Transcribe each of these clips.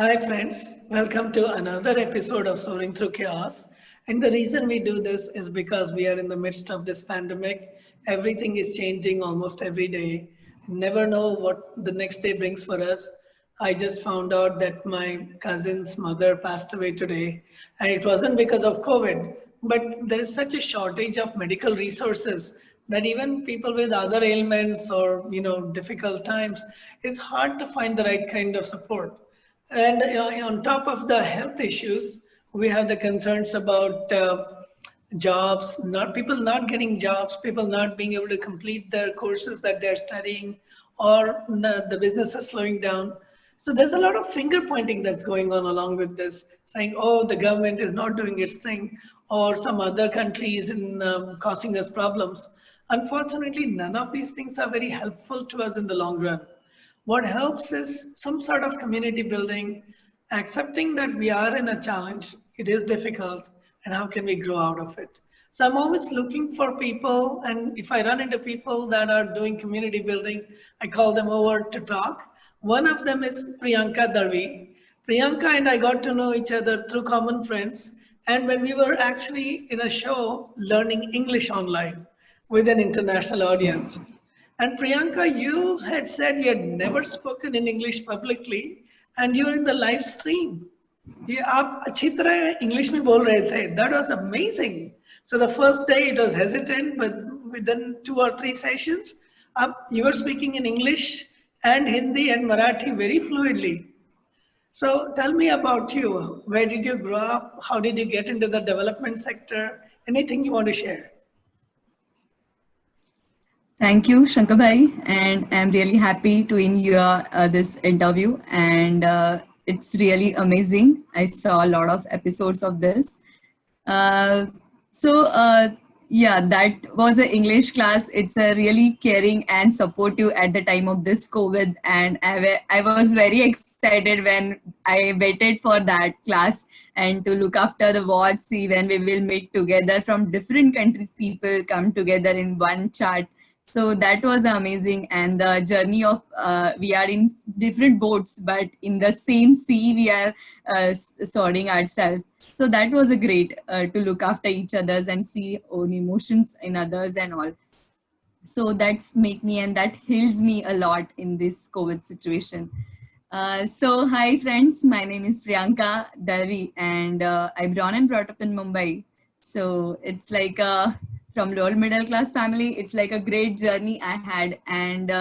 Hi, friends. Welcome to another episode of Soaring Through Chaos. And the reason we do this is because we are in the midst of this pandemic. Everything is changing almost every day. Never know what the next day brings for us. I just found out that my cousin's mother passed away today, and it wasn't because of COVID, but there is such a shortage of medical resources that even people with other ailments or difficult times, it's hard to find the right kind of support. And on top of the health issues, we have the concerns about jobs, not people not getting jobs, people not being able to complete their courses that they're studying, or the business is slowing down. So there's a lot of finger pointing that's going on along with this, saying, "Oh, the government is not doing its thing," or some other country is causing us problems. Unfortunately, none of these things are very helpful to us in the long run. What helps is some sort of community building, accepting that we are in a challenge, it is difficult, and how can we grow out of it? So I'm always looking for people, and if I run into people that are doing community building, I call them over to talk. One of them is Priyanka Darvi. Priyanka and I got to know each other through common friends, and when we were actually in a show learning English online with an international audience. And Priyanka, you had said you had never spoken in English publicly, and you were in the live stream. ये आप अच्छी तरह English में बोल रहे थे. That was amazing. So the first day it was hesitant, but within 2 or 3 sessions, you were speaking in English and Hindi and Marathi very fluidly. So tell me about you. Where did you grow up? How did you get into the development sector? Anything you want to share? Thank you, Shankar Bhai, and I'm really happy to in your this interview, and it's really amazing. I saw a lot of episodes of this. Uh, so yeah, that was an English class. It's a really caring and supportive at the time of this COVID, and I was very excited when I waited for that class and to look after the watch, see when we will meet together from different countries. People come together in one chat, so that was amazing. And the journey of we are in different boats but in the same sea we are sorting ourselves. So that was a great to look after each others and see own emotions in others and all. So that's make me and that heals me a lot in this COVID situation. So hi friends, my name is Priyanka Davi, and I born and brought up in Mumbai. So it's like from lower middle class family, it's like a great journey I had, and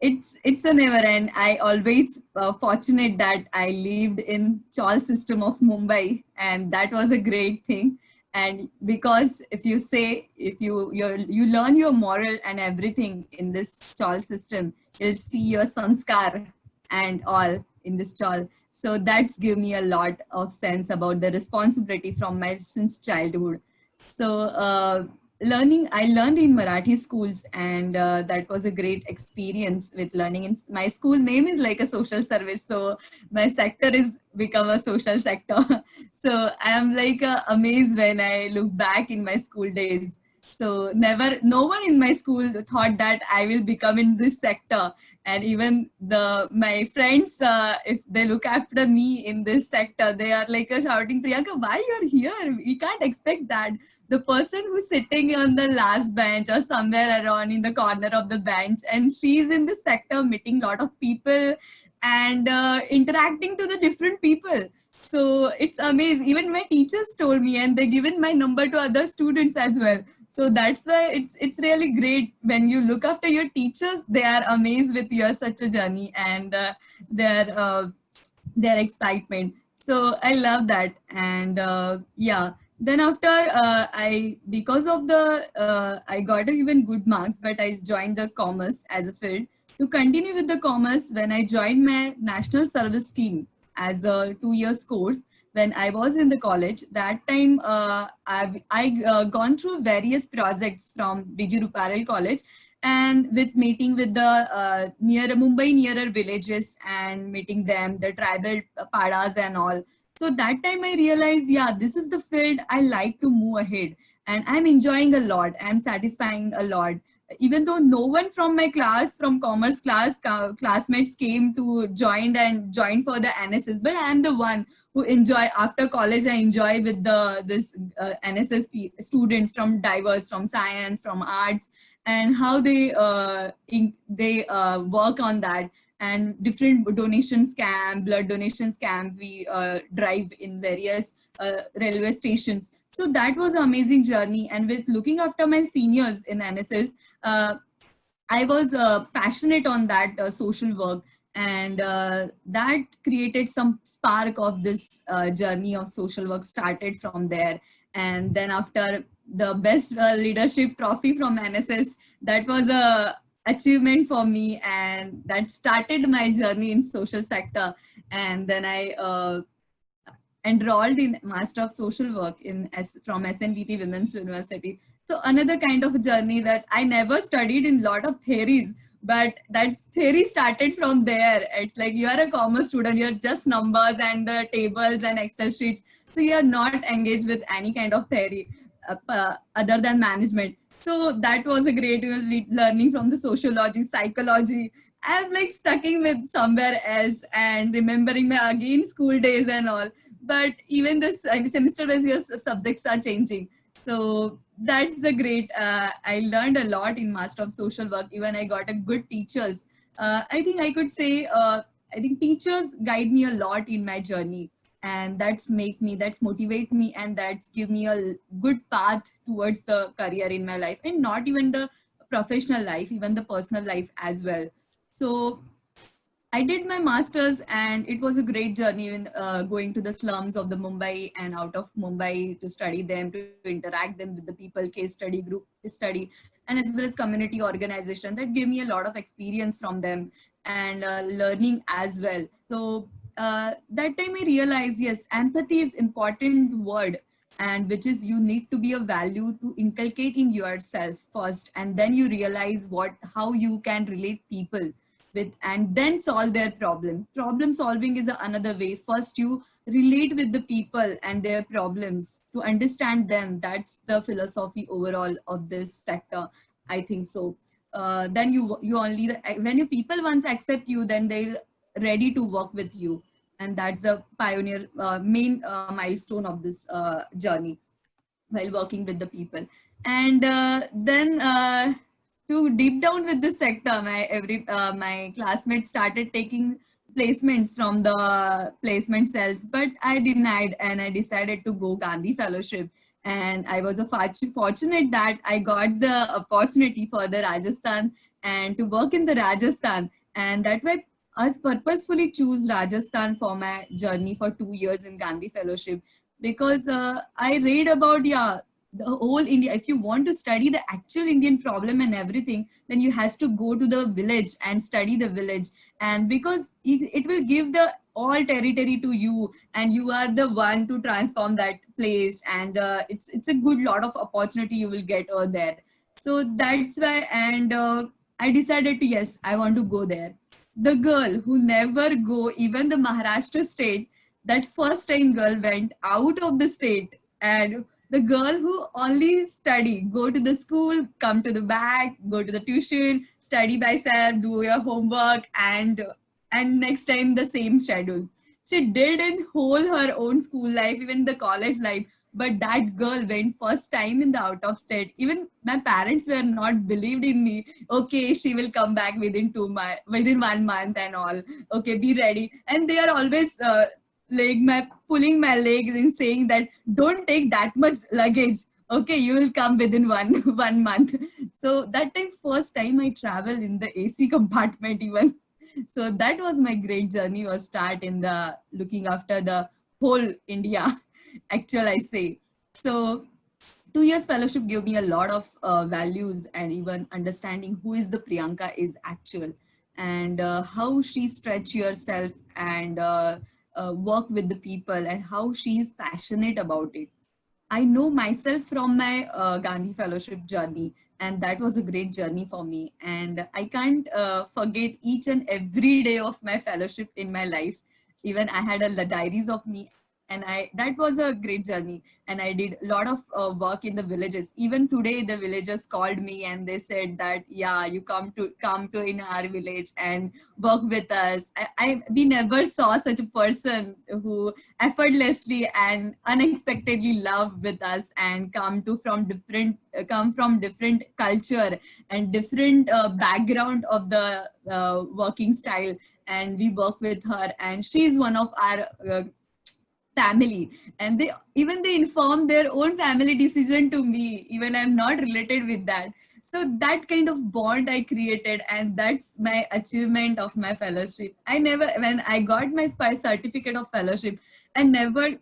it's a never end. I always fortunate that I lived in Chawl system of Mumbai, and that was a great thing. And because if you say if you learn your moral and everything in this Chawl system, you'll see your sanskar and all in this Chawl. So that's give me a lot of sense about the responsibility from my since childhood. So I learned in Marathi schools, and that was a great experience with learning. In my school name is like a social service, so my sector is become a social sector. So I am like amazed when I look back in my school days. So no one in my school thought that I will become in this sector. And even my friends, if they look after me in this sector, they are like shouting, Priyanka, why you're here? We can't expect that. The person who's sitting on the last bench or somewhere around in the corner of the bench, and she's in this sector meeting a lot of people and interacting to the different people. So it's amazing. Even my teachers told me, and they given my number to other students as well. So that's why it's really great when you look after your teachers. They are amazed with your such a journey and their excitement. So I love that. And yeah, then after because of the I got even good marks, but I joined the commerce as a field to continue with the commerce. When I joined my national service scheme as a 2 years course, when I was in the college, that time I gone through various projects from BG Ruparel College, and with meeting with the near Mumbai nearer villages and meeting them, the tribal padas and all. So that time I realized, yeah, this is the field I like to move ahead, and I'm enjoying a lot. I'm satisfying a lot. even though no one from my class, from commerce class, classmates came to join for the NSS, but I am the one who enjoy after college. I enjoy with this NSS students from diverse, from science, from arts, and how they work on that, and different donations camp, blood donations camp we drive in various railway stations. So that was an amazing journey. And with looking after my seniors in NSS, uh, I was passionate on that social work, and that created some spark of this journey of social work started from there. And then after the best leadership trophy from NSS, that was a achievement for me, and that started my journey in social sector. And then I enrolled in Master of Social Work from SNVT Women's University. So another kind of journey that I never studied in lot of theories, but that theory started from there. It's like you are a commerce student, you're just numbers and the tables and Excel sheets. So you're not engaged with any kind of theory other than management. So that was a great learning from the sociology, psychology. I was like stucking with somewhere else and remembering my again school days and all. But even this semester wise your subjects are changing. So that's the great, I learned a lot in Master of Social Work. Even I got a good teachers. I think I could say, I think teachers guide me a lot in my journey, and that's motivate me, and that's give me a good path towards the career in my life, and not even the professional life, even the personal life as well. So I did my master's, and it was a great journey in going to the slums of the Mumbai and out of Mumbai to study them, to interact them with the people, case study, group study, and as well as community organization. That gave me a lot of experience from them, and learning as well. So that time I realized, yes, empathy is important word, and which is you need to be a value to inculcate in yourself first, and then you realize how you can relate people with, and then solve their problem solving is another way. First you relate with the people and their problems to understand them. That's the philosophy overall of this sector, I think. So then you only when you people once accept you, then they'll ready to work with you, and that's the pioneer main milestone of this journey while working with the people. And then to deep down with this sector, my classmates started taking placements from the placement cells, but I denied, and I decided to go Gandhi Fellowship. And I was fortunate that I got the opportunity for the Rajasthan and to work in the Rajasthan, and that way I purposefully choose Rajasthan for my journey for 2 years in Gandhi Fellowship, because I read about, yeah, the whole India. If you want to study the actual Indian problem and everything, then you has to go to the village and study the village. And because it will give the all territory to you, and you are the one to transform that place, and it's a good lot of opportunity you will get over there. So that's why, and I decided to, yes, I want to go there. The girl who never go even the Maharashtra state, that first time girl went out of the state, and the girl who only study, go to the school, come to the back, go to the tuition, study by self, do your homework, and next time the same schedule. She did in whole her own school life, even the college life. But that girl went first time in the out of state. Even my parents were not believed in me. Okay, she will come back within 2 months, within 1 month and all. Okay, be ready. And they are always pulling my leg and saying that don't take that much luggage. Okay, you will come within one 1 month. So that time, first time I travel in the AC compartment even. So that was my great journey or start in the looking after the whole India. Actual, I say. So 2 years fellowship gave me a lot of values, and even understanding who is the Priyanka is actual, and how she stretch herself, and work with the people, and how she is passionate about it. I know myself from my Gandhi Fellowship journey, and that was a great journey for me. And I can't forget each and every day of my fellowship in my life. Even I had a diaries of me And that was a great journey. And I did a lot of work in the villages. Even today, the villagers called me and they said that, yeah, you come to in our village and work with us. We never saw such a person who effortlessly and unexpectedly love with us and come from different culture and different background of the working style. And we work with her, and she's one of our family. And they inform their own family decision to me, even I'm not related with that. So that kind of bond I created, and that's my achievement of my fellowship. I never, when I got my certificate of fellowship, I never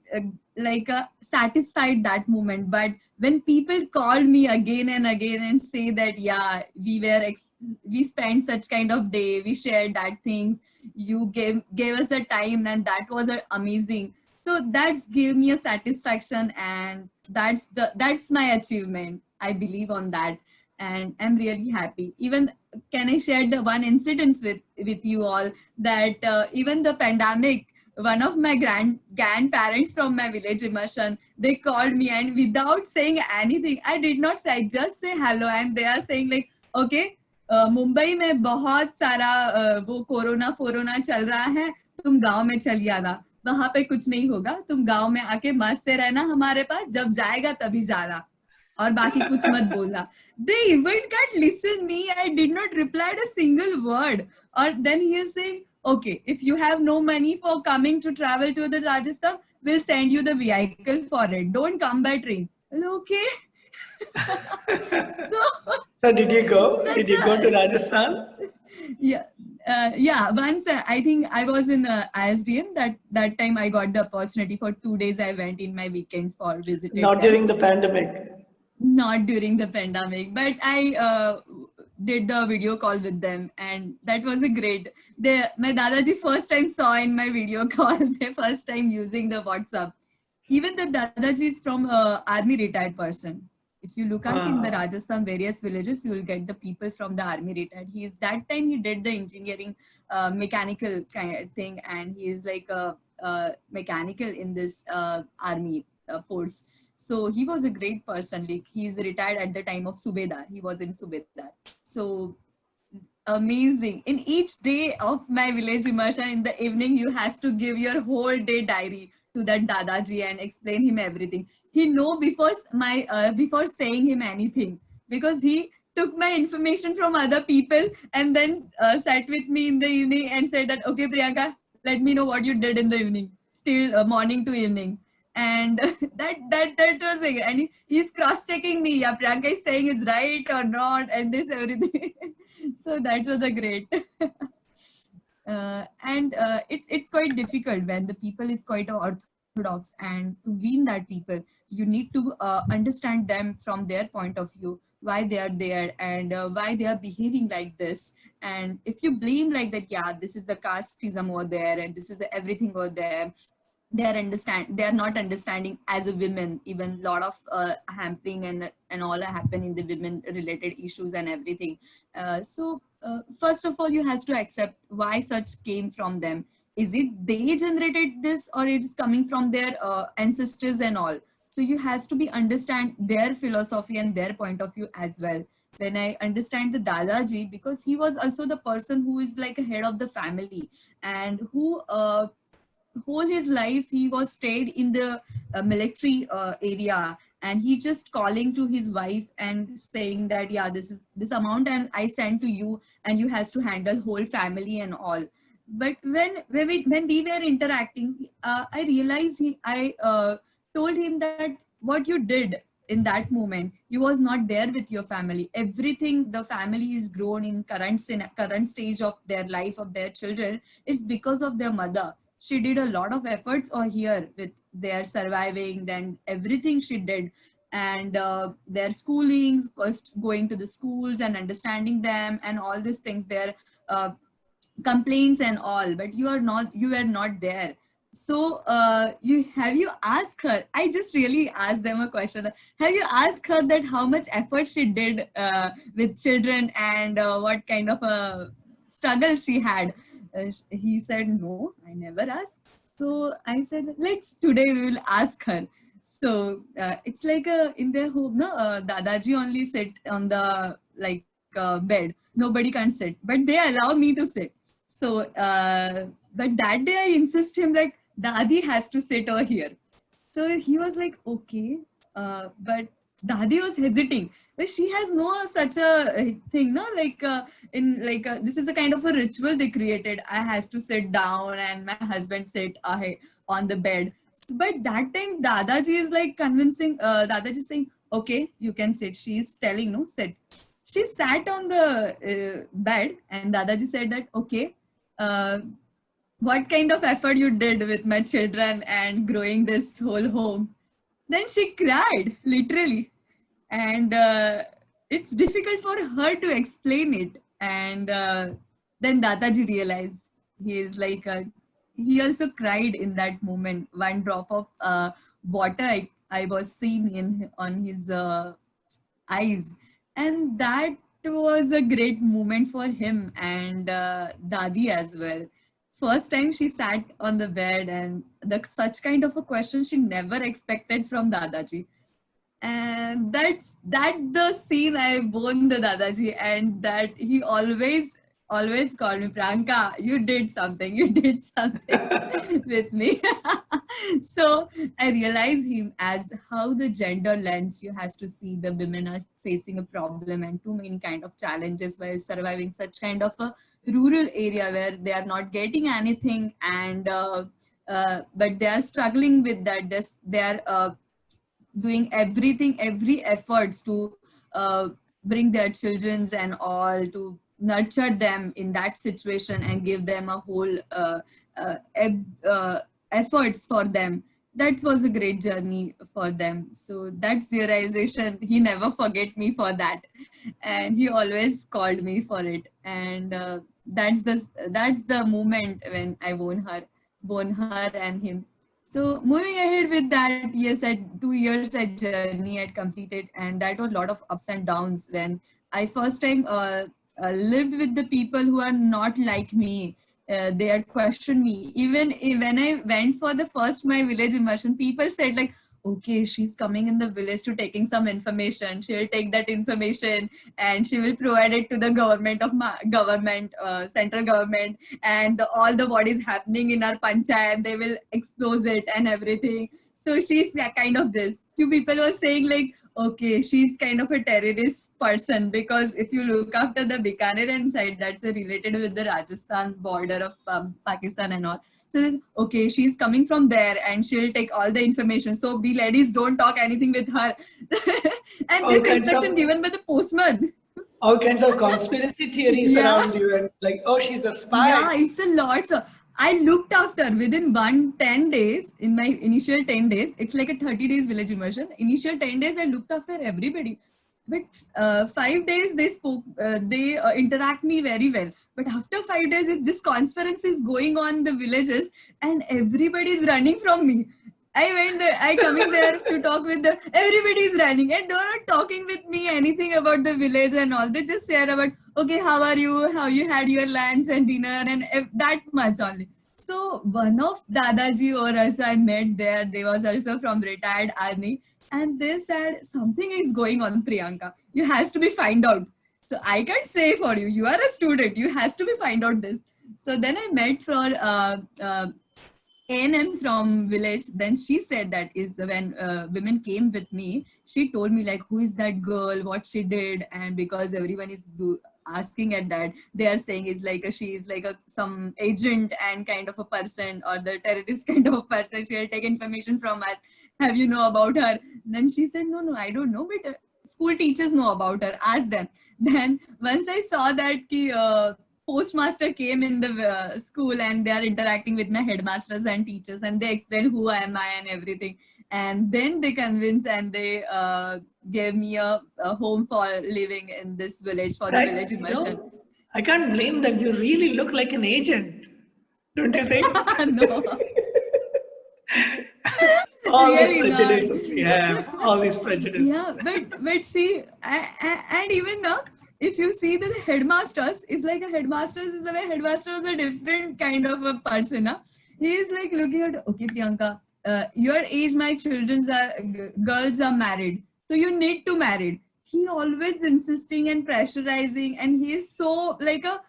satisfied that moment. But when people call me again and again and say that, yeah, we spent such kind of day, we shared that things, you gave us a time, and that was amazing. So that's gave me a satisfaction, and that's my achievement. I believe on that, and I'm really happy. Even can I share the one incident with you all, that even the pandemic, one of my grandparents from my village immersion, they called me, and without saying anything, I did not say, I just say hello, and they are saying like, okay, Mumbai में बहुत सारा वो corona चल रहा है, तुम गांव में चली आना, वहां पे कुछ नहीं होगा, तुम गांव में आके मस्त से रहना हमारे पास, जब जाएगा तभी जाना, और बाकी कुछ मत बोलना. They even can't listen me. I did not reply a single word. Or then he is saying, okay, if you have no money for coming to travel to the Rajasthan, we'll send you the vehicle for it. Don't come by train. Okay. So, So did you go? Did you go to a Rajasthan? yeah. Yeah, once I think I was in ISDM. That time I got the opportunity for 2 days. I went in my weekend for visited Not them. during the pandemic. Not during the pandemic, but I did the video call with them, and that was a great. My Dadaji first time saw in my video call. They first time using the WhatsApp. Even the Dadaji is from army retired person. If you look out in the Rajasthan various villages, you will get the people from the army retired. He is that time he did the engineering, mechanical kind of thing, and he is like a mechanical in this army force. So he was a great person. Like he's retired at the time of Subedar. He was in Subedar. So amazing. In each day of my village immersion in the evening, you has to give your whole day diary to that Dadaji and explain him everything. He know before saying him anything, because he took my information from other people and then sat with me in the evening and said that, okay, Priyanka, let me know what you did in the evening, still morning to evening. And that was it. And he's cross-checking me. Yeah, Priyanka is saying it's right or not, and this everything. So that was a great. And it's quite difficult when the people is quite orthodox, and to win that people, you need to understand them from their point of view, why they are there, and why they are behaving like this. And if you blame like that, yeah, this is the casteism over there, and this is everything over there, they are not understanding as a women. Even lot of hampering and all happen in the women related issues and everything. First of all, you has to accept why such came from them. Is it they generated this, or it is coming from their ancestors and all? So you has to be understand their philosophy and their point of view as well. When I understand the Dadaji, because he was also the person who is like a head of the family, and who whole his life he was stayed in the military area, and he just calling to his wife and saying that, yeah, this amount and I sent to you, and you has to handle whole family and all. But when we were interacting, I realized I told him that what you did in that moment, you was not there with your family. Everything the family is grown in current stage of their life of their children, it's because of their mother. She did a lot of efforts over here with their surviving, then everything she did, and their schoolings, going to the schools and understanding them and all these things, their uh, complaints and all. But you were not there. So you asked her, I just really asked them a question, have you asked her that how much effort she did with children, and what kind of a struggle she had? He said, no, I never asked. So I said, let's today we will ask her. So it's like in their home, no, Dadaji only sit on the bed. Nobody can sit, but they allow me to sit. So, but that day I insist him like Dadi has to sit over here. So he was like, okay, but Dadi was hesitating. But she has no such a thing, no? This is a kind of a ritual they created. I has to sit down and my husband sit on the bed. But that time, Dadaji is like convincing, Dadaji is saying, okay, you can sit. She is telling, no, sit. She sat on the bed and Dadaji said that, okay, uh, what kind of effort you did with my children and growing this whole home. Then she cried, literally. And it's difficult for her to explain it. And then Dadaji realized he is like, he also cried in that moment. One drop of water I was seeing on his eyes. And that was a great moment for him and Dadi as well. First time she sat on the bed and such kind of a question she never expected from Dadaji. And that the scene I won the Dadaji, and that he always called me, Priyanka, you did something, with me. So I realize him as how the gender lens you has to see the women are facing a problem and too many kind of challenges while surviving such kind of a rural area where they are not getting anything, and but they are struggling with that. They are doing everything, every efforts to bring their children's and all to nurture them in that situation and give them a whole efforts for them. That was a great journey for them. So that's the realization. He never forget me for that, and he always called me for it. And that's the moment when I won her and him. So moving ahead with that, yes, at 2 years at journey I completed, and that was a lot of ups and downs when I first time lived with the people who are not like me. They had questioned me. Even when I went for the first my village immersion, people said like, okay, she's coming in the village to taking some information. She'll take that information and she will provide it to the government, central government, and all the what is happening in our panchayat, they will expose it and everything. So she's kind of this. Few people were saying like, okay, she's kind of a terrorist person, because if you look after the Bikaner and side, that's related with the Rajasthan border of Pakistan and all. So okay, she's coming from there and she'll take all the information. So be ladies, don't talk anything with her. And All this kinds instruction of given by the postman. all kinds of conspiracy theories Yeah. around you, and like, oh, she's a Yeah, spy. it's a lot. So I looked after within 10 days, in my initial 10 days, it's like a 30 days village immersion. Initial 10 days, I looked after everybody. But 5 days they interact me very well. But after 5 days, this conference is going on the villages and everybody is running from me. I went there, I coming there to talk with the, everybody is running and they're not talking with me anything about the village and all. They just share about, okay, how are you? How you had your lunch and dinner, and that much only. So one of Dadaji or also I met there, they was also from retired army, and they said something is going on, Priyanka. You has to be find out. So I can't say for you. You are a student. You has to be find out this. So then I met for A&M from village. Then she said that is when women came with me. She told me like, who is that girl? What she did? And because everyone is asking at that, they are saying is like she is like a some agent and kind of a person, or the terrorist kind of a person. She'll take information from us. Have you know about her? Then she said, no, I don't know, but school teachers know about her. Ask them. Then once I saw that postmaster came in the school and they are interacting with my headmasters and teachers, and they explain who am I and everything, and then they convince and they gave me a home for living in this village for the Right? village immersion. I can't blame them. You really look like an agent, don't you think? No, All these really not. prejudices we have, all these prejudices. Yeah, but see, and even now, if you see the headmasters, it's like a headmasters is the way headmasters is a different kind of a person. Huh? He is like looking at, okay, Priyanka, your age, my children's are girls are married, so you need to marry. He always insisting and pressurizing, and he is so like a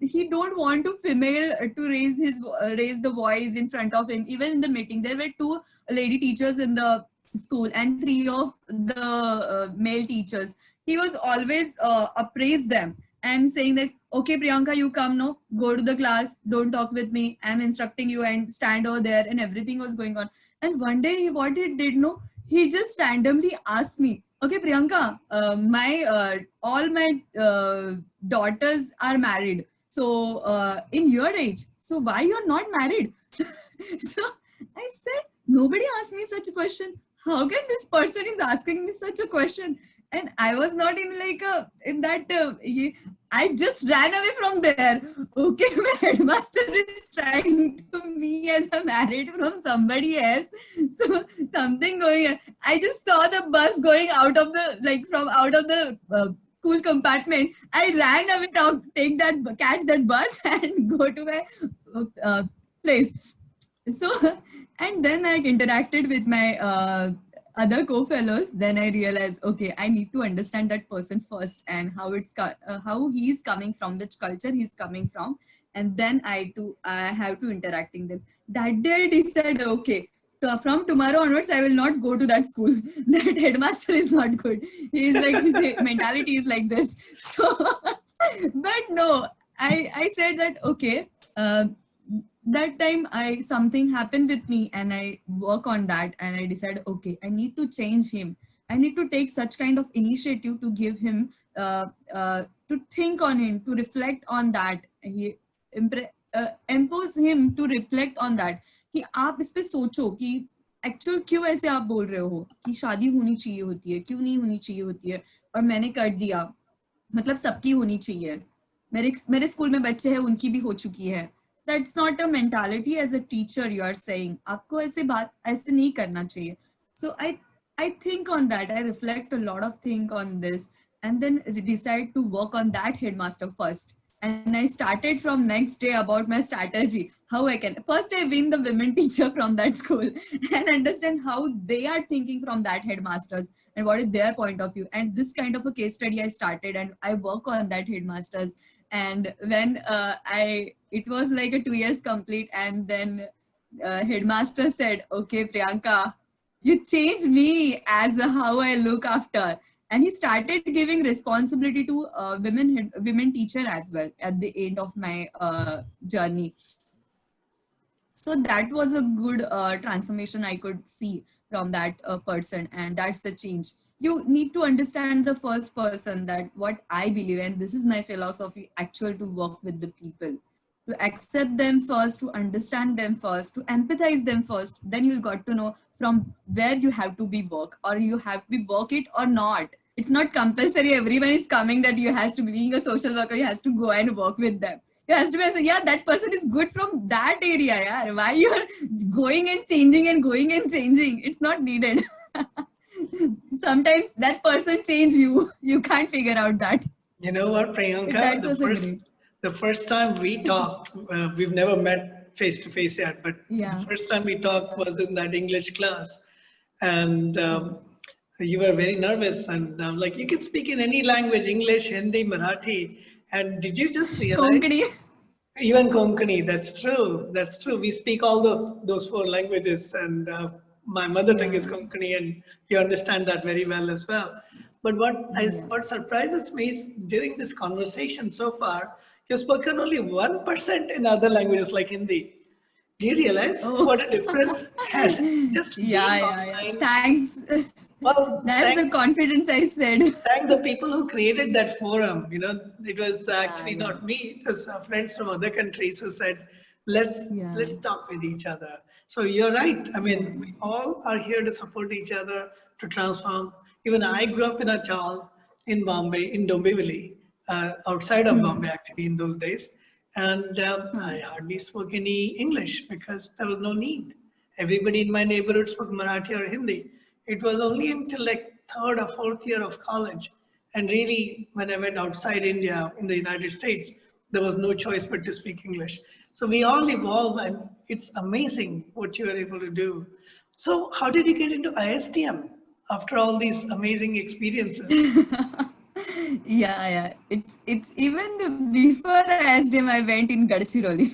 he don't want to female to raise his raise the voice in front of him. Even in the meeting, there were two lady teachers in the school and three of the male teachers. He was always appraise them and saying that, okay, Priyanka, you come now, go to the class, don't talk with me, I'm instructing you, and stand over there. And everything was going on. And one day what he did, no, he just randomly asked me, okay, Priyanka, my all my daughters are married, so in your age, so why you're not married? So I said, nobody asked me such a question. How can this person is asking me such a question? And I was not in like a in that I just ran away from there. Okay, my headmaster is trying to me as a married from somebody else, so something going on. I just saw the bus going out of the like from out of the school compartment. I ran away to take that catch that bus and go to my place. So and then I interacted with my other co-fellows. Then I realized, okay, I need to understand that person first, and how he's coming from, which culture he's coming from, and then I have to interacting them. That day I decided, okay, from tomorrow onwards I will not go to that school. That headmaster is not good. He is like, his mentality is like this. So but no, I said that, okay, that time I something happened with me, and I work on that, and I decided, okay, I need to change him. I need to take such kind of initiative to give him to think on him, to reflect on that. He impose him to reflect on that, कि आप इस पे सोचो कि actual क्यों ऐसे आप बोल रहे हो कि शादी होनी चाहिए होती है, क्यों नहीं होनी चाहिए होती है, और मैंने कर दिया, मतलब सबकी होनी चाहिए, मेरे मेरे स्कूल में बच्चे हैं उनकी भी हो चुकी है. That's not a mentality as a teacher you are saying. आपको ऐसे बात ऐसे नहीं करना चाहिए. So I think on that. I reflect a lot of things on this, and then decide to work on that headmaster first. And I started from next day about my strategy. How I can first I win the women teacher from that school and understand how they are thinking from that headmasters and what is their point of view. And this kind of a case study I started, and I work on that headmasters. And when it was like a 2 years complete, and then headmaster said, okay, Priyanka, you changed me as how I look after. And he started giving responsibility to women teacher as well at the end of my journey. So that was a good transformation I could see from that person, and that's the change. You need to understand the first person, that what I believe, and this is my philosophy, actual to work with the people, to accept them first, to understand them first, to empathize them first. Then you got to know from where you have to be work, or you have to be work it or not. It's not compulsory. Everyone is coming that you has to be being a social worker. You has to go and work with them. You has to be, yeah, that person is good from that area. Yeah, why you are going and changing and going and changing? It's not needed. Sometimes that person change you. You can't figure out that. You know what, Priyanka? That's also great. The first time we talked, we've never met face to face yet, but the Yeah. first time we talked was in that English class, and you were very nervous, and I'm like, you can speak in any language, English, Hindi, Marathi, and did you just realize? Konkani. Even Konkani, that's true. That's true. We speak all those four languages, and my mother tongue is Yeah. Konkani, and you understand that very well as well. But Yeah. what surprises me is during this conversation so far, you've spoken only 1% in other languages like Hindi. Do you realize Oh. what a difference has just Yeah, being yeah, yeah. online? Thanks. Well, That's the confidence I said. thank the people who created that forum. You know, it was Yeah, actually yeah. not me. It was friends from other countries who said, "Let's Yeah. let's talk with each other." So you're right. I mean, Yeah. we all are here to support each other to transform. Even I grew up in a chawl in Bombay, in Dombivli, outside of Bombay Hmm. actually in those days, and Huh. I hardly spoke any English because there was no need. Everybody in my neighborhood spoke Marathi or Hindi. It was only until like third or fourth year of college, and really when I went outside India in the United States, there was no choice but to speak English. So we all evolve, and It's amazing what you are able to do. So how did you get into ISTM after all these amazing experiences? Yeah. It's even before ISDM I went in Gadchiroli.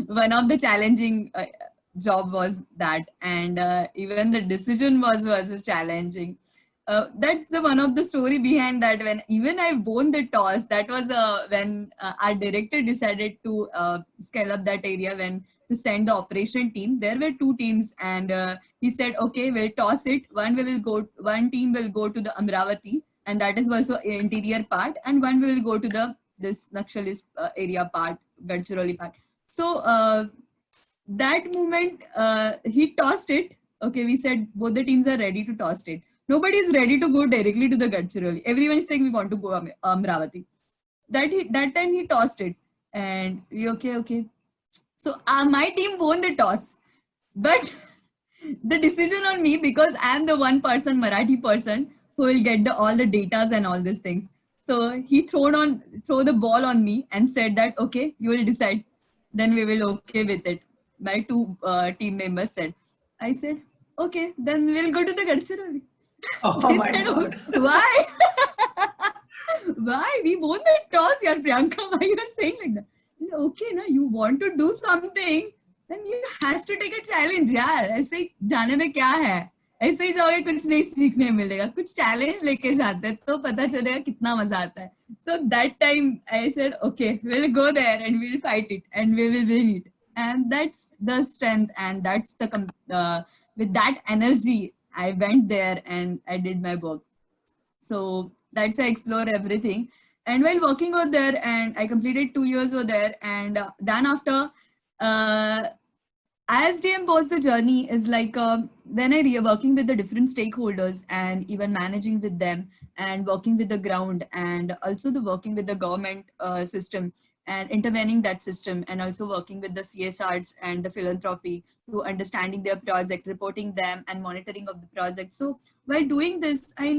One of the challenging job was that, and even the decision was challenging. That's the one of the story behind that. When even I won the toss, that was when our director decided to scale up that area, when to send the operation team. There were two teams, and he said, "Okay, we'll toss it. One team will go to the Amravati, and that is also interior part, and one will go to the this Naxalist area part, Gadchiroli part." So that moment, he tossed it. Okay, we said both the teams are ready to toss it. Nobody is ready to go directly to the Gadchiroli. Everyone is saying we want to go Amravati. That time he tossed it, and we okay. So my team won the toss, but the decision on me, because I'm the one person, Marathi person, who will get all the datas and all these things. So he throw the ball on me and said that okay, you will decide. Then we will okay with it. My two team members said. I said okay, then we'll go to the Gadchiroli. Oh They my said God. why? Why? We won the toss, yaar, Priyanka. Why you are saying like that? Okay, ना, you want to do something, then you has to take a challenge, यार. ऐसे ही जाने में क्या है? ऐसे ही जाओगे, कुछ नहीं सीखने मिलेगा. कुछ challenge लेके जाते हैं तो पता चलेगा कितना मजा आता है. So that time I said, okay, we'll go there and we'll fight it and we will win it. And that's the strength, and that's the with that energy I went there and I did my work. So that's I explore everything. And while working over there, and I completed 2 years over there, and then after, uh, ISDM was the journey is like when I working with the different stakeholders and even managing with them and working with the ground, and also the working with the government system and intervening that system, and also working with the CSRs and the philanthropy to understanding their project, reporting them and monitoring of the project. So while doing this, I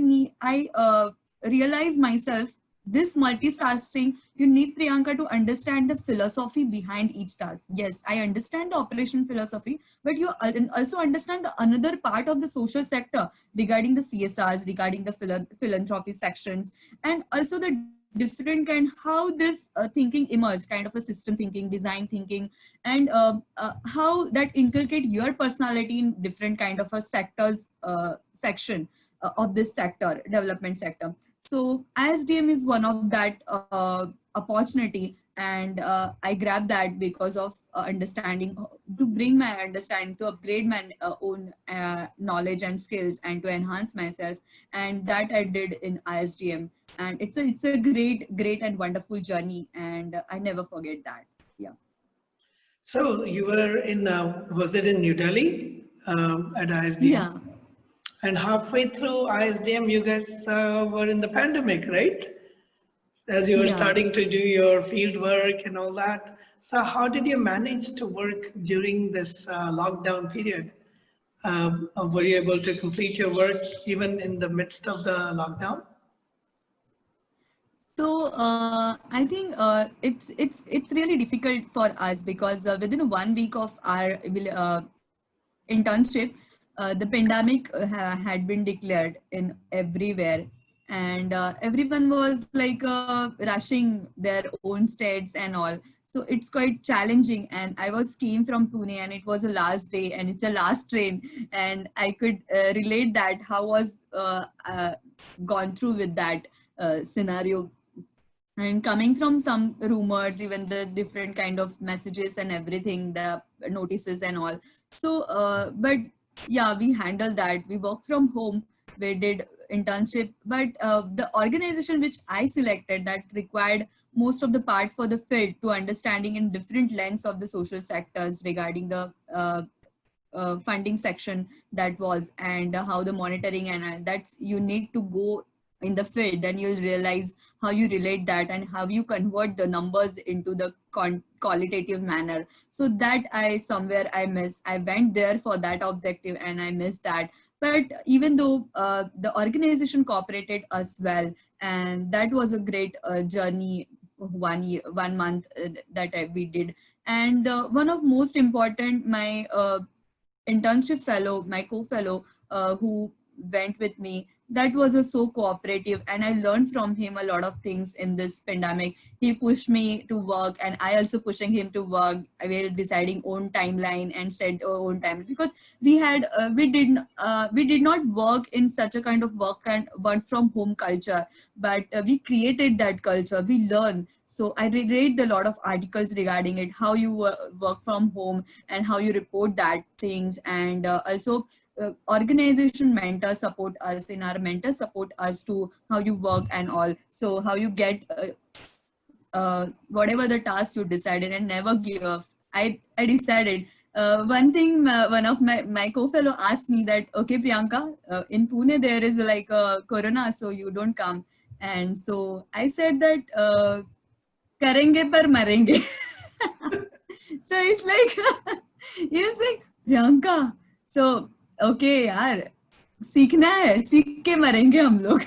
realize myself this multitasking, you need, Priyanka, to understand the philosophy behind each task. Yes, I understand the operation philosophy, but you also understand the another part of the social sector regarding the CSRs, regarding the philanthropy sections, and also the different kind how this thinking emerge, kind of a system thinking, design thinking, and how that inculcate your personality in different kind of a sectors section of this sector, development sector. So ISDM is one of that opportunity, and I grabbed that because of understanding, to bring my understanding, to upgrade my own knowledge and skills, and to enhance myself. And that I did in ISDM, and it's a great and wonderful journey, and I never forget that. Yeah. So you were in, was it in New Delhi at ISDM? Yeah. And halfway through ISDM, you guys were in the pandemic, right? As you were Yeah. starting to do your field work and all that. So how did you manage to work during this lockdown period? Were you able to complete your work even in the midst of the lockdown? So I think it's really difficult for us because within 1 week of our internship, the pandemic had been declared in everywhere, and everyone was like rushing their own states and all. So it's quite challenging. And I was came from Pune, and it was a last day, and it's a last train, and I could relate that how was gone through with that scenario, and coming from some rumors, even the different kind of messages and everything, the notices and all. So but yeah, we handled that. We work from home, we did internship, but the organization which I selected, that required most of the part for the field to understanding in different lens of the social sectors regarding the funding section that was, and how the monitoring, and that's you need to go in the field, then you'll realize how you relate that and how you convert the numbers into the qualitative manner. So that I somewhere I miss, I went there for that objective and I missed that. But even though the organization cooperated us well, and that was a great journey, 1 year 1 month that we did. And one of most important, my internship fellow, my co-fellow who went with me, that was a so cooperative, and I learned from him a lot of things in this pandemic. He pushed me to work, and I also pushing him to work. We were deciding own timeline and set our own time, because we did not work in such a kind of work from home culture, but we created that culture. We learn. So I read a lot of articles regarding it, how you work from home and how you report that things. And also organization mentors support us, in our mentors support us to how you work and all. So how you get whatever the task you decided, and never give up. I decided one thing. One of my co-fellow asked me that, okay, Priyanka, in Pune there is like a corona, so you don't come. And so I said that karenge par marenge. So it's like he's like, Priyanka, so okay यार, सीखना है, सीख के मरेंगे हम लोग.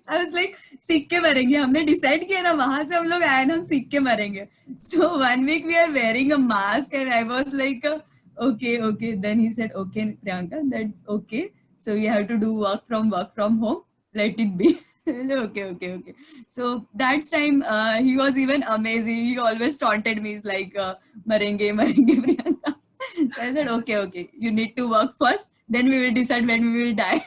I was like, सीख के मरेंगे, हमने डिसाइड किया ना, वहां से हम लोग आए ना, हम सीख के मरेंगे. So 1 week we are wearing a mask, and I was like, okay. Then he said, okay, Priyanka, that's okay. So you have to do work from home. Let it be. Okay. So that time he was even amazing. He always taunted me, like, marenge, Priyanka. So I said, okay. You need to work first, then we will decide when we will die.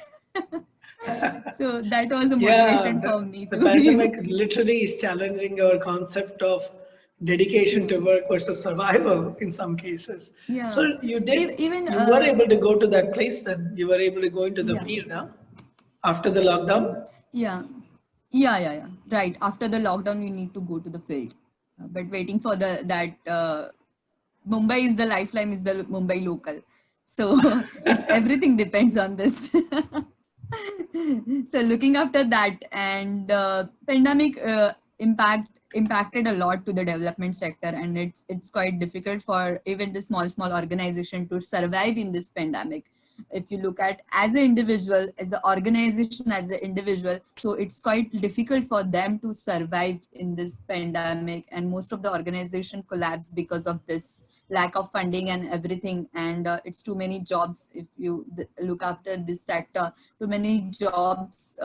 So that was a Yeah, motivation for me the to, you know. pandemic literally is challenging our concept of dedication to work versus survival in some cases. Yeah. So Even, you were able to go to that place, then you were able to go into the yeah. field now after the lockdown. Yeah. Yeah. Right. After the lockdown, we need to go to the field. But waiting for that Mumbai is the lifeline, is the Mumbai local. So it's everything depends on this. So looking after that, and pandemic impacted a lot to the development sector, and it's quite difficult for even the small organization to survive in this pandemic. If you look at as an individual, as an organization, as an individual, so it's quite difficult for them to survive in this pandemic, and most of the organization collapsed because of this lack of funding and everything. And it's too many jobs. If you look after this sector, too many jobs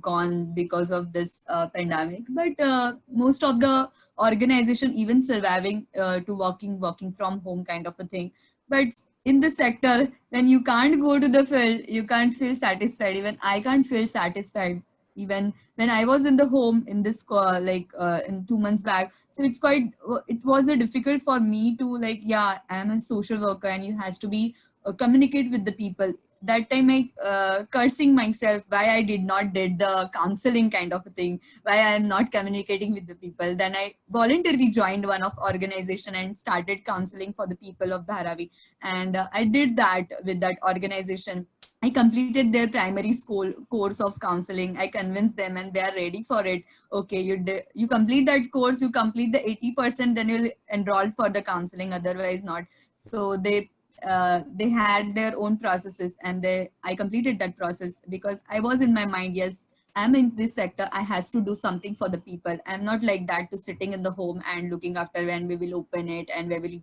gone because of this pandemic. But most of the organization even surviving to working from home kind of a thing. But in the sector, when you can't go to the field, you can't feel satisfied. Even I can't feel satisfied even when I was in the home in this in 2 months back. So it's quite, it was a difficult for me to, like, yeah, I'm a social worker and you has to be communicate with the people. That time I cursing myself why I did not did the counseling kind of a thing, why I am not communicating with the people. Then I voluntarily joined one of organization and started counseling for the people of Dharavi. And I did that with that organization. I completed their primary school course of counseling. I convinced them and they are ready for it. Okay, you complete that course, you complete the 80%, then you'll enroll for the counseling, otherwise not. So they had their own processes, and I completed that process because I was in my mind, yes, I'm in this sector, I has to do something for the people. I'm not like that to sitting in the home and looking after when we will open it and where will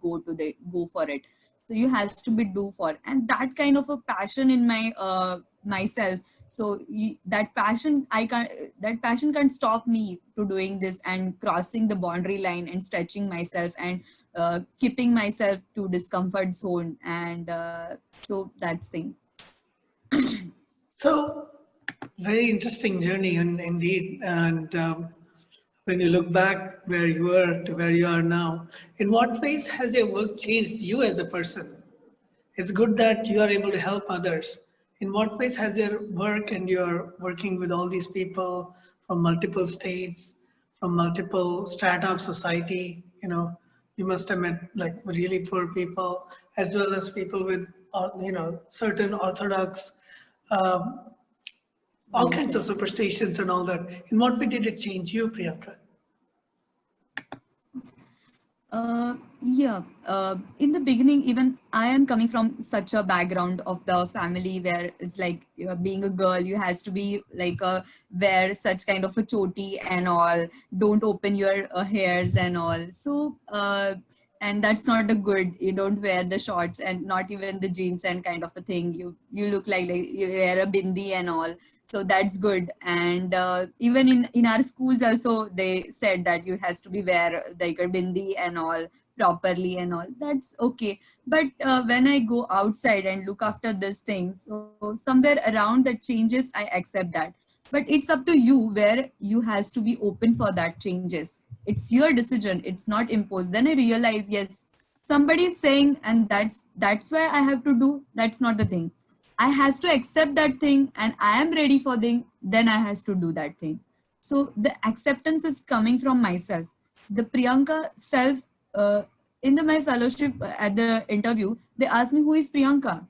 go for it. So you has to be do for, and that kind of a passion in my myself. So that passion can't stop me to doing this and crossing the boundary line and stretching myself and keeping myself to discomfort zone. And so that's thing. So, very interesting journey, and indeed. And when you look back where you were to where you are now, in what ways has your work changed you as a person? It's good that you are able to help others. In what ways has your work and your working with all these people from multiple states, from multiple strata of society, you must have met like really poor people as well as people with, certain orthodox, um, all Well kinds of said. superstitions and all that. In what way did it change you, Priyanka? Yeah. In the beginning, even I am coming from such a background of the family where it's like, being a girl, you has to be like wear such kind of a choti and all. Don't open your hairs and all. So and that's not a good. You don't wear the shorts and not even the jeans and kind of a thing. You look like you wear a bindi and all, so that's good. And even in our schools also they said that you has to be wear like a bindi and all properly and all, that's okay. But when I go outside and look after these things, so somewhere around that changes, I accept that. But it's up to you where you has to be open for that changes. It's your decision, it's not imposed. Then I realize, yes, somebody is saying, and that's why I have to do. That's not the thing. I has to accept that thing, and I am ready for thing. Then I has to do that thing. So the acceptance is coming from myself. The Priyanka self, uh, in my fellowship at the interview, they asked me who is Priyanka.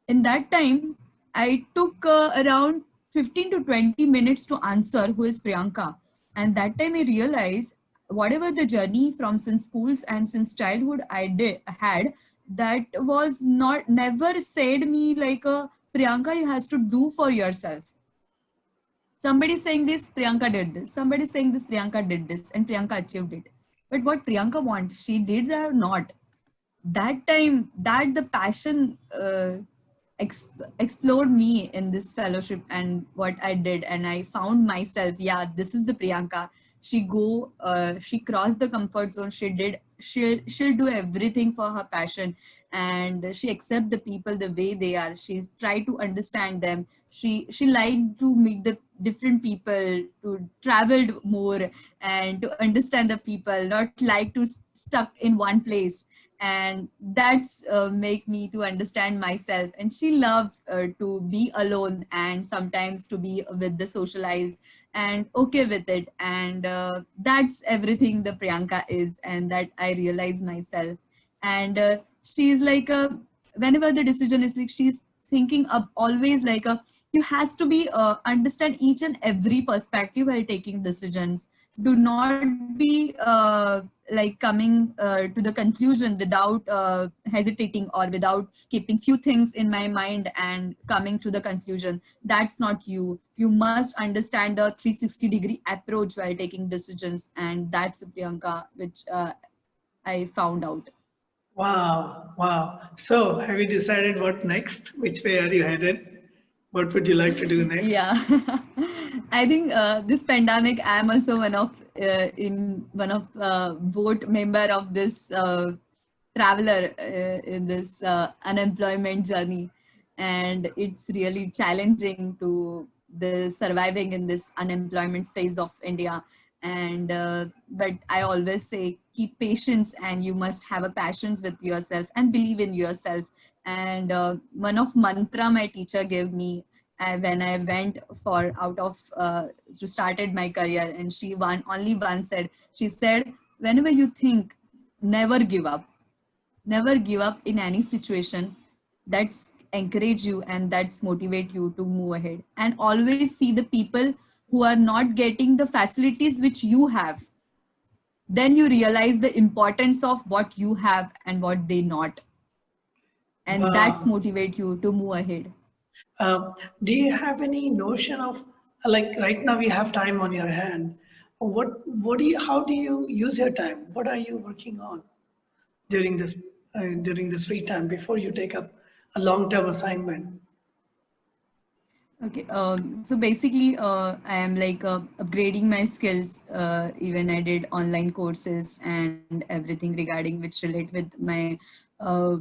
In that time, I took around 15 to 20 minutes to answer who is Priyanka. And that time I realized whatever the journey from since schools and since childhood I did had, that was not never said me like a Priyanka you has to do for yourself. Somebody saying this, Priyanka did this. Somebody saying this, Priyanka did this, and Priyanka achieved it. But what Priyanka wants, she did that or not. That time, that the passion explored me in this fellowship and what I did, and I found myself. Yeah, this is the Priyanka. She crossed the comfort zone. She'll do everything for her passion, and she accept the people the way they are. She's try to understand them. She liked to meet the different people, to traveled more and to understand the people, not like to stuck in one place. And that's make me to understand myself. And she loved to be alone and sometimes to be with the socialize and okay with it. And that's everything the Priyanka is, and that I realize myself. And she's like a, whenever the decision is like, she's thinking of always like a, you has to be understand each and every perspective while taking decisions. Do not be like coming to the conclusion without hesitating or without keeping few things in my mind and coming to the conclusion. That's not you. You must understand the 360-degree approach while taking decisions, and that's Priyanka which I found out. Wow, wow. So, have you decided what next? Which way are you headed? What would you like to do next? Yeah. I think this pandemic, I am also one of board member of this traveler in this unemployment journey, and it's really challenging to the surviving in this unemployment phase of India. And but I always say keep patience, and you must have a passions with yourself and believe in yourself. And one of mantra my teacher gave me when I went for out of to started my career, and she only once said, she said, whenever you think, never give up, never give up in any situation. That's encourage you and that's motivate you to move ahead, and always see the people who are not getting the facilities which you have. Then you realize the importance of what you have and what they not, and that's Wow. motivate you to move ahead. Do you have any notion of, like, right now we have time on your hand? What do you, how do you use your time? What are you working on during this free time before you take up a long-term assignment? Okay, so basically, I am like upgrading my skills. Even I did online courses and everything regarding which relate with my uh,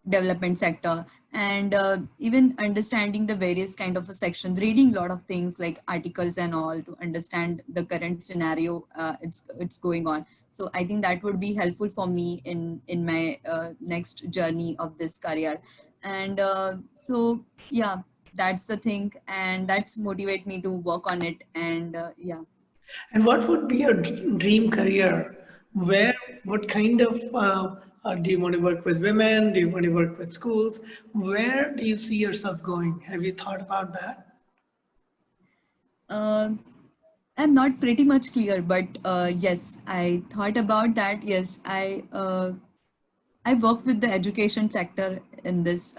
development sector, and even understanding the various kind of a section, reading a lot of things like articles and all to understand the current scenario it's going on. So I think that would be helpful for me in my next journey of this career. And so yeah, that's the thing, and that's motivate me to work on it. And yeah. And what would be your dream career? Where, what kind of, do you want to work with women? Do you want to work with schools? Where do you see yourself going? Have you thought about that? uh, I'm not pretty much clear, but yes, I thought about that. Yes, I work with the education sector in this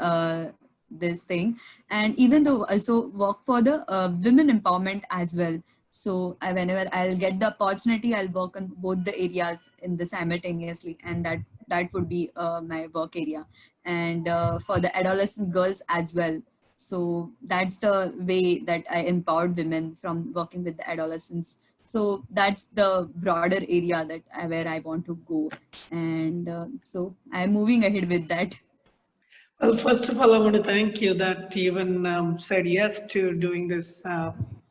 thing, and even though also work for the women empowerment as well. So whenever I'll get the opportunity, I'll work on both the areas in the simultaneously, and that would be my work area. And for the adolescent girls as well. So that's the way that I empowered women from working with the adolescents. So that's the broader area that where I want to go, and so I'm moving ahead with that. Well, first of all, I want to thank you that you even said yes to doing this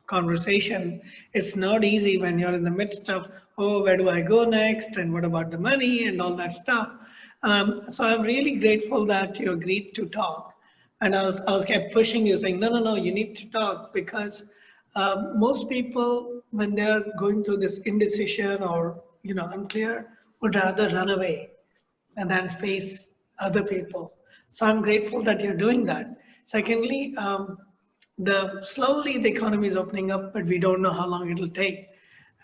conversation. It's not easy when you're in the midst of, oh, where do I go next? And what about the money and all that stuff? So I'm really grateful that you agreed to talk. And I was kept pushing you, saying, no, no, no, you need to talk because most people, when they're going through this indecision or, unclear, would rather run away and then face other people. So I'm grateful that you're doing that. Secondly, the slowly the economy is opening up, but we don't know how long it'll take.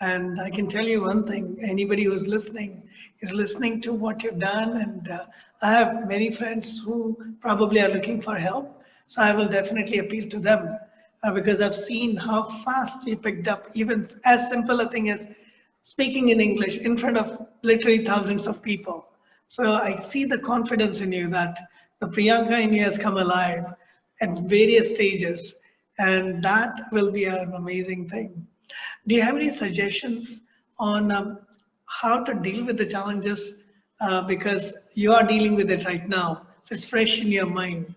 And I can tell you one thing: anybody who's listening is listening to what you've done, and I have many friends who probably are looking for help. So I will definitely appeal to them because I've seen how fast you picked up even as simple a thing as speaking in English in front of literally thousands of people. So I see the confidence in you that the Priyanka in you has come alive at various stages, and that will be an amazing thing. Do you have any suggestions on how to deal with the challenges? Because you are dealing with it right now, so it's fresh in your mind.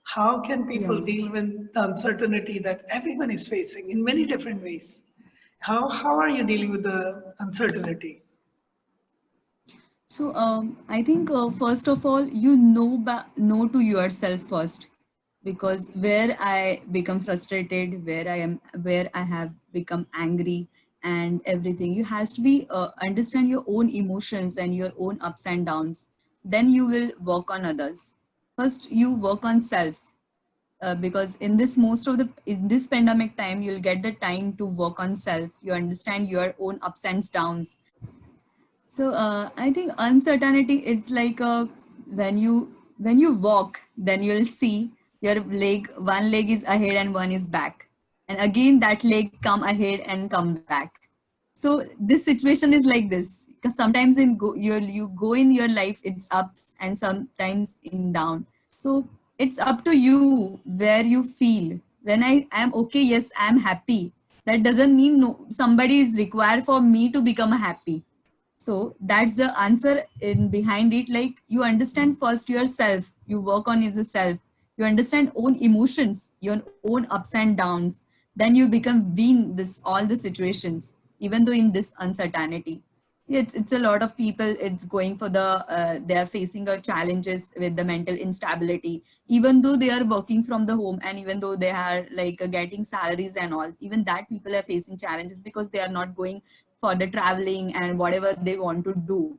How can people Yeah. deal with the uncertainty that everyone is facing in many different ways? How are you dealing with the uncertainty? So I think first of all, know to yourself first, because where I become frustrated, where I have become angry, and everything, you has to be understand your own emotions and your own ups and downs. Then you will work on others. First, you work on self, because in this pandemic time, you'll get the time to work on self. You understand your own ups and downs. So I think uncertainty, it's like when you walk, then you'll see one leg is ahead and one is back, and again that leg come ahead and come back. So this situation is like this, because sometimes you go in your life, it's ups and sometimes in down. So it's up to you where you feel. When I am okay, yes, I'm happy. That doesn't mean no somebody is required for me to become happy. So that's the answer in behind it. Like, you understand first yourself, you work on yourself, you understand own emotions, your own ups and downs. Then you become being this all the situations, even though in this uncertainty. It's a lot of people, it's going for the they are facing challenges with the mental instability, even though they are working from the home, and even though they are like getting salaries and all, even that people are facing challenges because they are not going for the traveling and whatever they want to do.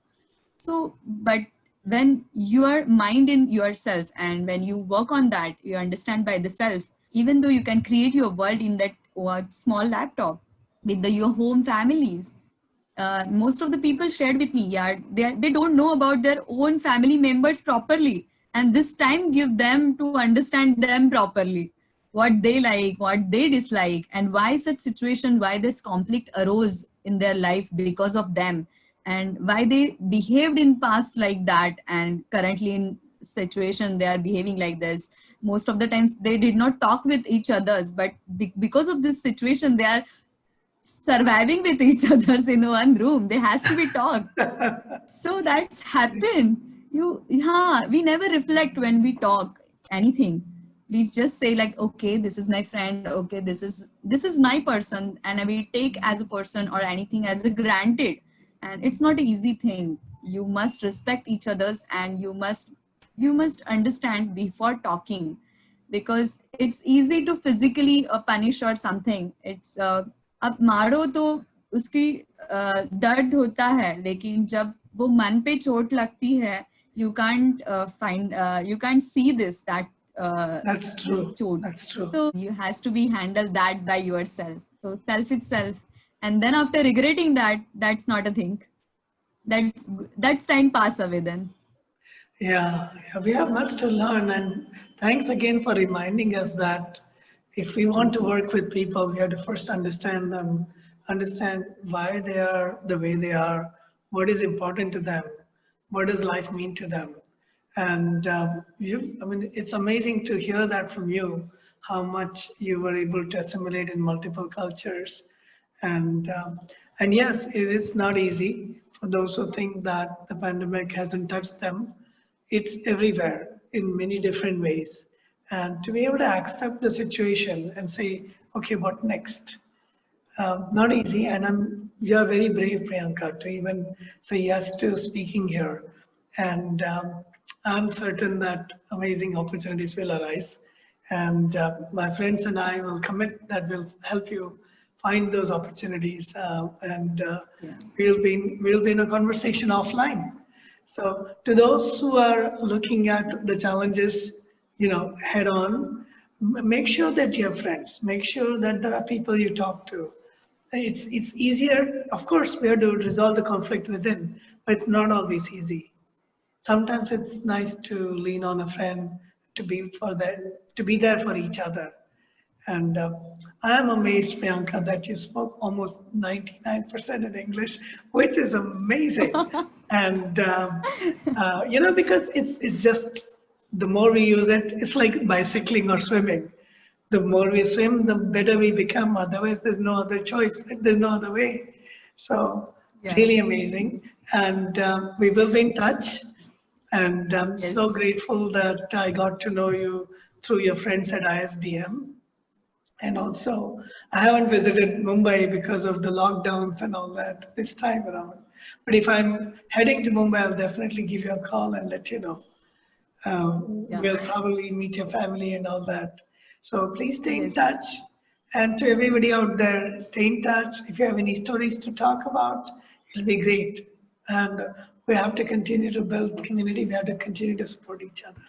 So but when your mind in yourself, and when you work on that, you understand by the self, even though you can create your world in that small laptop with your home families. Most of the people shared with me, yeah, they don't know about their own family members properly, and this time give them to understand them properly, what they like, what they dislike, and why such situation, why this conflict arose in their life because of them, and why they behaved in past like that, and currently in situation they are behaving like this. Most of the times they did not talk with each others, but because of this situation they are surviving with each others in one room. They has to be talked. So that's happened. Yeah, we never reflect when we talk anything. We just say like, okay, this is my friend. Okay, this is my person, and we take as a person or anything as a granted. And it's not an easy thing. You must respect each others, and you must understand before talking, because it's easy to physically punish or something. It's अब मारो तो उसकी दर्द होता है, लेकिन जब वो मन पे चोट लगती है, you can't find you can't see That's this true. chode. That's true. So you has to be handled that by yourself. So self itself, and then after regretting that, that's not a thing. That's time pass away then. Yeah, yeah, we have much to learn, and thanks again for reminding us that if we want to work with people, we have to first understand them, understand why they are the way they are, what is important to them, what does life mean to them. And I mean, it's amazing to hear that from you, how much you were able to assimilate in multiple cultures. And and yes, it is not easy for those who think that the pandemic hasn't touched them. It's everywhere in many different ways. And to be able to accept the situation and say, okay, what next? Not easy, and you are very brave, Priyanka, to even say yes to speaking here. And I'm certain that amazing opportunities will arise. And my friends and I will commit that we'll help you find those opportunities. And Yeah. we'll be in a conversation offline. So to those who are looking at the challenges, head on, make sure that you have friends. Make sure that there are people you talk to. It's easier, of course, we have to resolve the conflict within, but it's not always easy. Sometimes it's nice to lean on a friend to be there for each other. And I am amazed, Priyanka, that you spoke almost 99% in English, which is amazing. And because it's just the more we use it, it's like bicycling or swimming. The more we swim, the better we become. Otherwise, there's no other choice. There's no other way. So Yeah. really amazing. And we will be in touch. And I'm so Yes. grateful that I got to know you through your friends at ISDM. And also, I haven't visited Mumbai because of the lockdowns and all that this time around. But if I'm heading to Mumbai, I'll definitely give you a call and let you know. Yeah. We'll probably meet your family and all that. So please stay in Yes. touch. And to everybody out there, stay in touch. If you have any stories to talk about, it'll be great. And we have to continue to build community. We have to continue to support each other.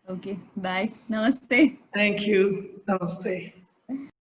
Okay. Bye. Namaste. Thank you. Namaste.